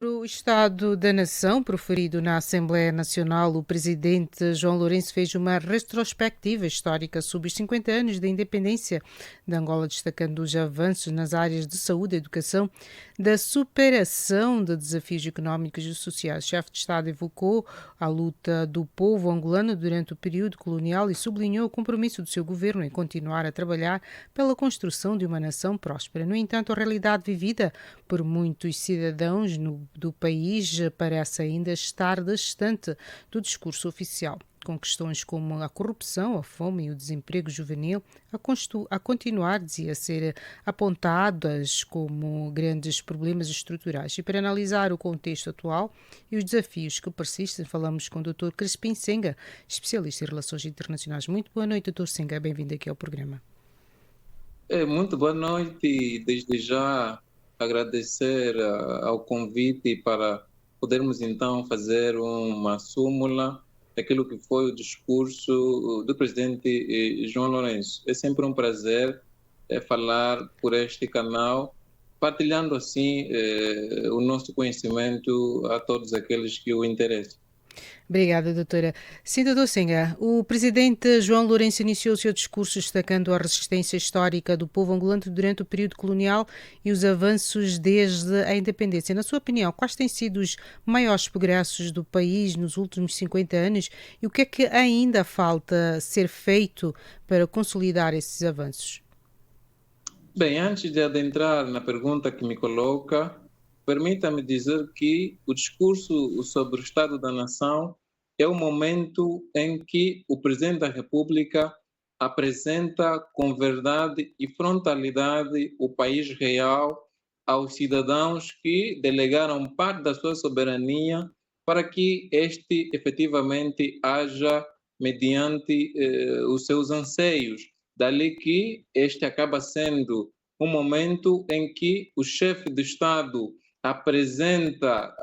Sobre o Estado da Nação, proferido na Assembleia Nacional, o presidente João Lourenço fez uma retrospectiva histórica sobre os 50 anos da independência de Angola, destacando os avanços nas áreas de saúde e educação, da superação de desafios económicos e sociais. O chefe de Estado evocou a luta do povo angolano durante o período colonial e sublinhou o compromisso do seu governo em continuar a trabalhar pela construção de uma nação próspera. No entanto, a realidade vivida por muitos cidadãos do país parece ainda estar distante do discurso oficial, com questões como a corrupção, a fome e o desemprego juvenil a continuar, dizia, a ser apontadas como grandes problemas estruturais. E para analisar o contexto atual e os desafios que persistem, falamos com o Dr. Crispim Senga, especialista em relações internacionais. Muito boa noite, Dr. Senga, bem-vindo aqui ao programa. Muito boa noite e desde já agradecer ao convite para podermos então fazer uma súmula daquilo que foi o discurso do presidente João Lourenço. É sempre um prazer falar por este canal, partilhando assim o nosso conhecimento a todos aqueles que o interessam. Obrigada, doutora. Sim, doutor Senga, o presidente João Lourenço iniciou o seu discurso destacando a resistência histórica do povo angolano durante o período colonial e os avanços desde a independência. Na sua opinião, quais têm sido os maiores progressos do país nos últimos 50 anos e o que é que ainda falta ser feito para consolidar esses avanços? Bem, antes de adentrar na pergunta que me coloca, permita-me dizer que o discurso sobre o Estado da Nação é o momento em que o Presidente da República apresenta com verdade e frontalidade o país real aos cidadãos que delegaram parte da sua soberania para que este efetivamente haja mediante os seus anseios. Dali que este acaba sendo um momento em que o chefe de Estado apresenta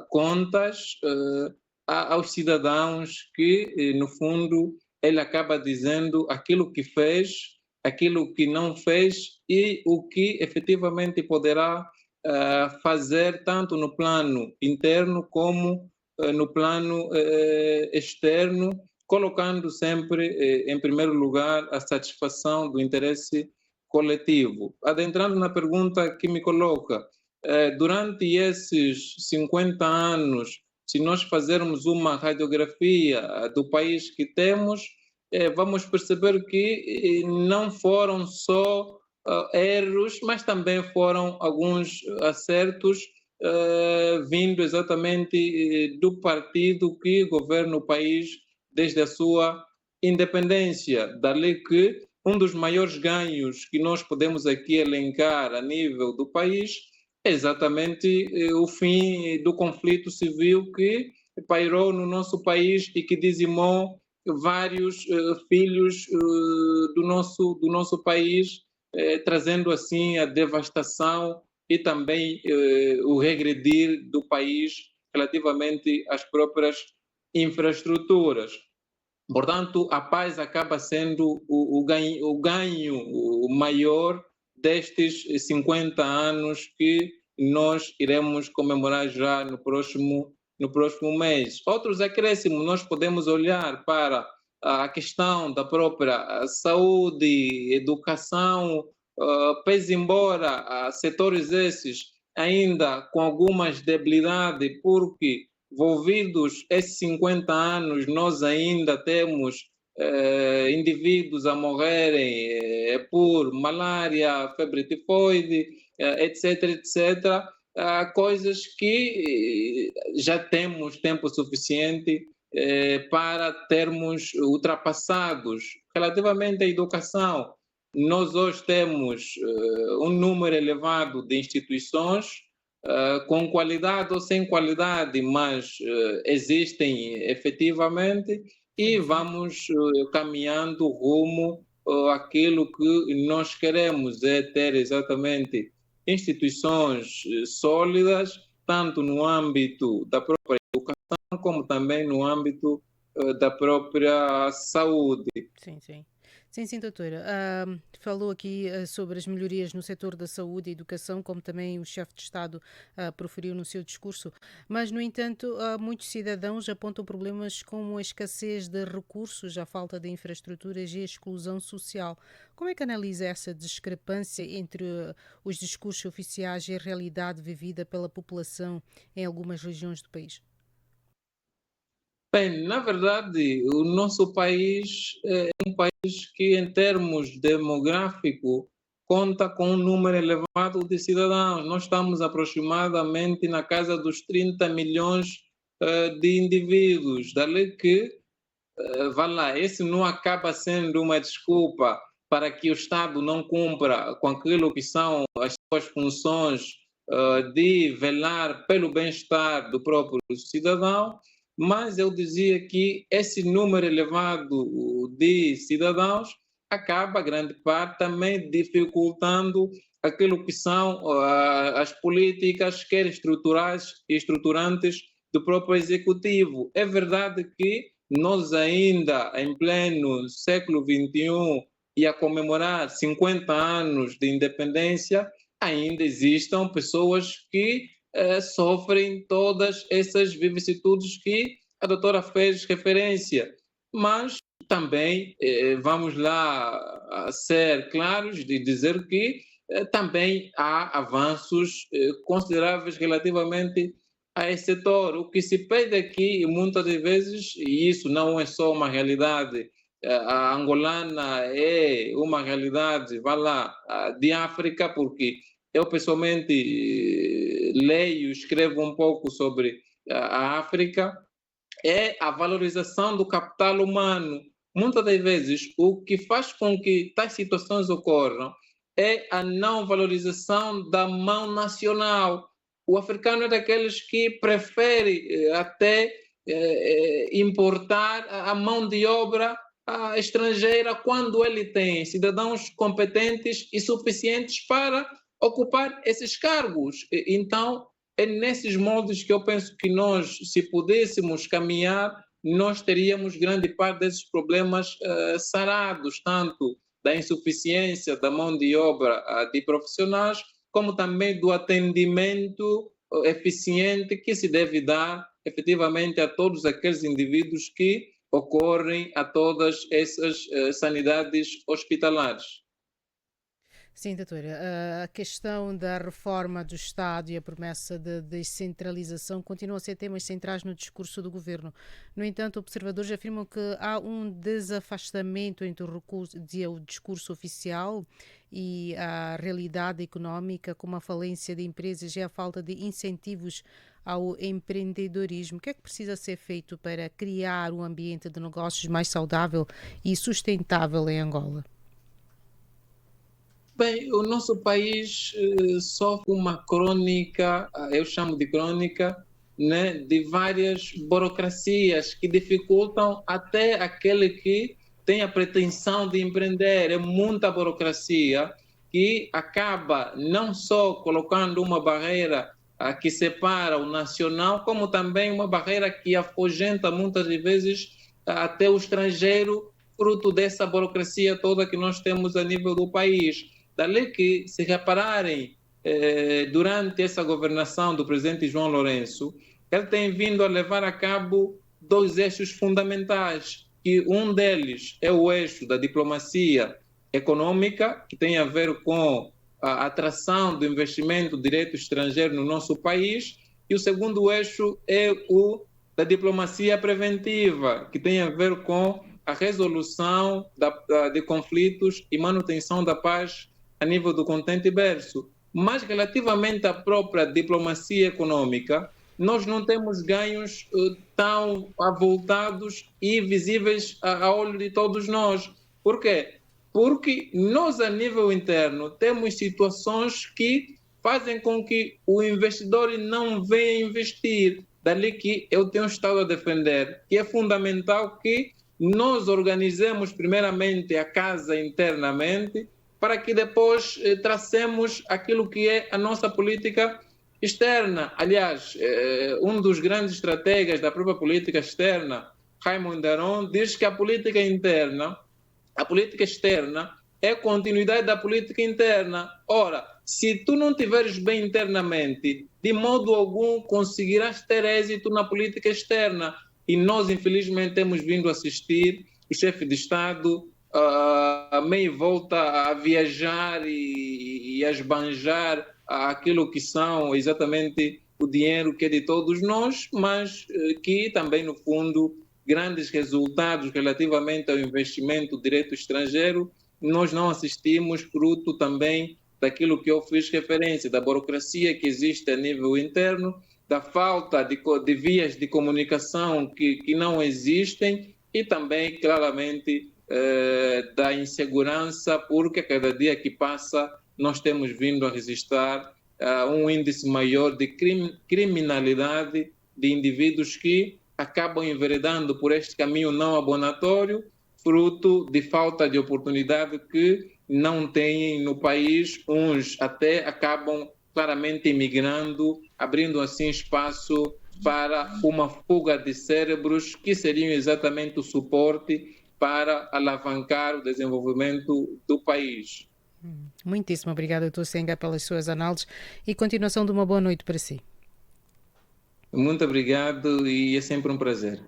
contas aos cidadãos que, no fundo, ele acaba dizendo aquilo que fez, aquilo que não fez e o que efetivamente poderá fazer tanto no plano interno como no plano externo, colocando sempre em primeiro lugar a satisfação do interesse coletivo. Adentrando na pergunta que me coloca, durante esses 50 anos, se nós fazermos uma radiografia do país que temos, vamos perceber que não foram só erros, mas também foram alguns acertos vindo exatamente do partido que governa o país desde a sua independência. Dali que um dos maiores ganhos que nós podemos aqui elencar a nível do país é exatamente o fim do conflito civil que pairou no nosso país e que dizimou vários filhos do nosso país, trazendo assim a devastação e também o regredir do país relativamente às próprias infraestruturas. Portanto, a paz acaba sendo o ganho maior destes 50 anos que nós iremos comemorar já no próximo mês. Outros acréscimos, nós podemos olhar para a questão da própria saúde, educação, pese embora setores esses ainda com algumas debilidades, porque envolvidos esses 50 anos, nós ainda temos indivíduos a morrerem por malária, febre tifoide, etc, etc, coisas que já temos tempo suficiente para termos ultrapassados. Relativamente à educação, nós hoje temos um número elevado de instituições com qualidade ou sem qualidade, mas existem efetivamente e vamos caminhando rumo àquilo que nós queremos, é ter exatamente instituições sólidas, tanto no âmbito da própria educação, como também no âmbito da própria saúde. Sim, sim. Sim, sim, doutora. Falou aqui sobre as melhorias no setor da saúde e educação, como também o chefe de Estado proferiu no seu discurso, mas, no entanto, muitos cidadãos apontam problemas como a escassez de recursos, a falta de infraestruturas e a exclusão social. Como é que analisa essa discrepância entre os discursos oficiais e a realidade vivida pela população em algumas regiões do país? Bem, na verdade, o nosso país é um país que, em termos demográfico, conta com um número elevado de cidadãos. Nós estamos aproximadamente na casa dos 30 milhões de indivíduos. Dali que, vá lá, esse não acaba sendo uma desculpa para que o Estado não cumpra com aquilo que são as suas funções de velar pelo bem-estar do próprio cidadão, mas eu dizia que esse número elevado de cidadãos acaba, grande parte, também dificultando aquilo que são as políticas, quer estruturais e estruturantes, do próprio executivo. É verdade que nós ainda, em pleno século XXI, e a comemorar 50 anos de independência, ainda existam pessoas que sofrem todas essas vicissitudes que a doutora fez referência. Mas também vamos lá a ser claros de dizer que também há avanços consideráveis relativamente a esse setor. O que se pede aqui, muitas das vezes, e isso não é só uma realidade, a angolana é uma realidade, vá lá, de África, porque eu pessoalmente leio, escrevo um pouco sobre a África, é a valorização do capital humano. Muitas das vezes, o que faz com que tais situações ocorram é a não valorização da mão nacional. O africano é daqueles que prefere até importar a mão de obra estrangeira quando ele tem cidadãos competentes e suficientes para ocupar esses cargos. Então, é nesses moldes que eu penso que nós, se pudéssemos caminhar, nós teríamos grande parte desses problemas sarados, tanto da insuficiência da mão de obra de profissionais, como também do atendimento eficiente que se deve dar efetivamente a todos aqueles indivíduos que ocorrem a todas essas sanidades hospitalares. Sim, doutora. A questão da reforma do Estado e a promessa de descentralização continuam a ser temas centrais no discurso do governo. No entanto, observadores afirmam que há um desafastamento entre o discurso oficial e a realidade económica, como a falência de empresas e a falta de incentivos ao empreendedorismo. O que é que precisa ser feito para criar um ambiente de negócios mais saudável e sustentável em Angola? Bem, o nosso país sofre uma crônica, eu chamo de crônica, né, de várias burocracias que dificultam até aquele que tem a pretensão de empreender. É muita burocracia que acaba não só colocando uma barreira que separa o nacional, como também uma barreira que afugenta muitas vezes até o estrangeiro, fruto dessa burocracia toda que nós temos a nível do país. Dali que, se repararem, durante essa governação do presidente João Lourenço, ele tem vindo a levar a cabo dois eixos fundamentais, que um deles é o eixo da diplomacia econômica, que tem a ver com a atração do investimento direto estrangeiro no nosso país, e o segundo eixo é o da diplomacia preventiva, que tem a ver com a resolução de conflitos e manutenção da paz a nível do continente ibérico. Mas relativamente à própria diplomacia econômica, nós não temos ganhos tão avultados e visíveis a olho de todos nós. Por quê? Porque nós, a nível interno, temos situações que fazem com que o investidor não venha investir. Dali que eu tenho estado a defender que é fundamental que nós organizemos primeiramente a casa internamente para que depois tracemos aquilo que é a nossa política externa. Aliás, um dos grandes estrategas da própria política externa, Raymond Aron, diz que a política interna A política externa é a continuidade da política interna. Ora, se tu não estiveres bem internamente, de modo algum conseguirás ter êxito na política externa. E nós, infelizmente, temos vindo a assistir o chefe de Estado meio volta a viajar e a esbanjar aquilo que são exatamente o dinheiro que é de todos nós, mas que também, no fundo, grandes resultados relativamente ao investimento direto estrangeiro, nós não assistimos, fruto também daquilo que eu fiz referência, da burocracia que existe a nível interno, da falta de vias de comunicação que não existem e também, claramente, da insegurança, porque a cada dia que passa nós temos vindo a registrar um índice maior de criminalidade de indivíduos que acabam enveredando por este caminho não abonatório, fruto de falta de oportunidade que não têm no país. Uns até acabam claramente imigrando, abrindo assim espaço para uma fuga de cérebros que seriam exatamente o suporte para alavancar o desenvolvimento do país. Muitíssimo obrigada, Dr. Senga, pelas suas análises e continuação de uma boa noite para si. Muito obrigado e é sempre um prazer.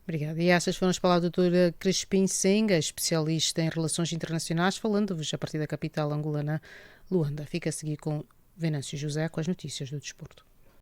Obrigada. E estas foram as palavras da doutora Crispim Senga, especialista em relações internacionais, falando-vos a partir da capital angolana, Luanda. Fica a seguir com Venâncio José com as notícias do desporto.